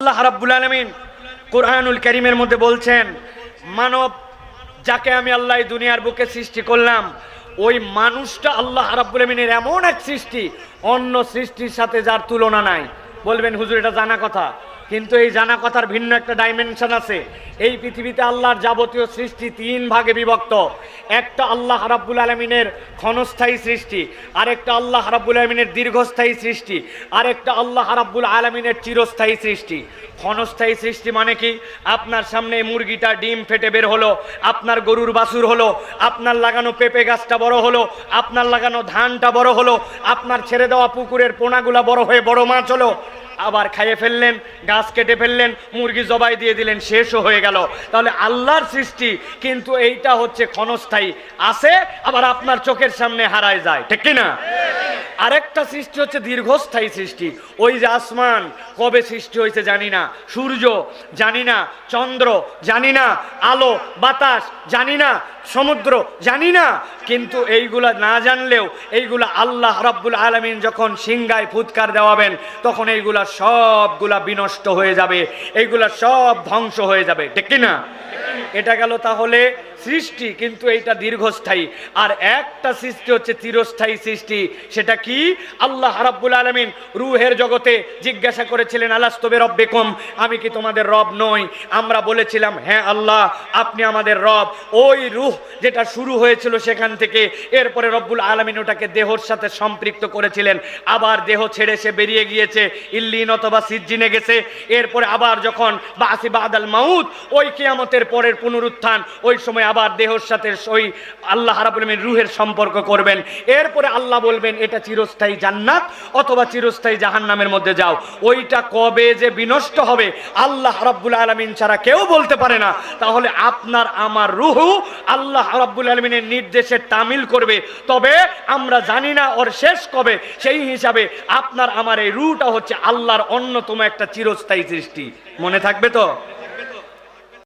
আল্লাহ রাব্বুল আলামিন কুরআনুল কারীমের মধ্যে বলছেন, মানব যাকে আমি আল্লাহ দুনিয়ার বুকে সৃষ্টি করলাম, ওই মানুষটা আল্লাহ রাব্বুল আলামিনের এমন এক সৃষ্টি, অন্য সৃষ্টির সাথে যার তুলনা নাই। বলবেন হুজুর এটা জানা কথা, কিন্তু এই জানা কথার ভিন্ন একটা ডাইমেনশন আছে। এই পৃথিবীতে আল্লাহর যাবতীয় সৃষ্টি তিন ভাগে বিভক্ত। একটা আল্লাহ রাব্বুল আলামিনের ক্ষণস্থায়ী সৃষ্টি, আরেকটা আল্লাহ রাব্বুল আলামিনের দীর্ঘস্থায়ী সৃষ্টি, আরেকটা আল্লাহ রাব্বুল আলামিনের চিরস্থায়ী সৃষ্টি। ক্ষণস্থায়ী সৃষ্টি মানে কি? আপনার সামনে মুরগিটা ডিম ফেটে বের হলো, আপনার গরুর বাছুর হলো, আপনার লাগানো পেঁপে গাছটা বড় হলো, আপনার লাগানো ধানটা বড় হলো, আপনার ছেড়ে দেওয়া পুকুরের পোনাগুলা বড় হয়ে বড় মাছ হলো, আবার খাইয়ে ফেললেন, গাছ কেটে ফেললেন, মুরগি জবাই দিয়ে দিলেন, শেষও হয়ে গেল। তাহলে আল্লাহর সৃষ্টি কিন্তু এইটা হচ্ছে ক্ষণস্থায়ী, আছে আবার আপনার চোখের সামনে হারায় যায়, ঠিক কিনা? আরেকটা সৃষ্টি হচ্ছে দীর্ঘস্থায়ী সৃষ্টি। ওই যে আসমান কবে সৃষ্টি হয়েছে জানি না, সূর্য জানি না, চন্দ্র জানি না, আলো বাতাস জানি না, সমুদ্র জানি না, কিন্তু এইগুলা না জানলেও এইগুলা আল্লাহ রাব্বুল আলামিন যখন সিংহায় ফুৎকার দেওয়াবেন তখন এইগুলা সবগুলা বিনষ্ট হয়ে যাবে, এইগুলা সব ধ্বংস হয়ে যাবে, ঠিক কিনা? এটা গেল তাহলে সৃষ্টি, কিন্তু এইটা দীর্ঘস্থায়ী। আর একটা সৃষ্টি হচ্ছে চিরস্থায়ী সৃষ্টি। সেটা কি? আল্লাহ রাব্বুল আলামিন রূহের জগতে জিজ্ঞাসা করেছিলেন, আলাস্তু বিরাব্বিকুম, আমি কি তোমাদের রব নই? আমরা বলেছিলাম হ্যাঁ আল্লাহ আপনি আমাদের রব। ওই রূহ যেটা শুরু হয়েছিল সেখান থেকে এরপরে রব্বুল আলামিন ওটাকে দেহর সাথে সম্পৃক্ত করেছিলেন, আবার দেহ ছেড়ে সে বেরিয়ে গিয়েছে, ইল্লিন অথবা সিজ্জিনে গেছে। এরপরে আবার যখন বাসি বাদাল মাউত, ওই কিয়ামতের পরের পুনরুত্থান, ওই সময় আবার দেহর সাথে ওই আল্লাহ রাব্বুল আলামিন রূহের সম্পর্ক করবেন। এরপরে আল্লাহ বলবেন এটা চিরস্থায়ী জান্নাত অথবা চিরস্থায়ী জাহান্নামের মধ্যে যাও। ওইটা কবে যে বিনষ্ট হবে আল্লাহ রাব্বুল আলামিন ছাড়া কেউ বলতে পারে না। তাহলে আপনার আমার রূহ আল্লাহ রাব্বুল আলামিনের নির্দেশে তামিল করবে, তবে আমরা জানি না ওর শেষ কবে। সেই হিসাবে আপনার আমার এই রূহটা হচ্ছে আল্লাহর অন্যতম একটা চিরস্থায়ী সৃষ্টি। মনে থাকবে তো?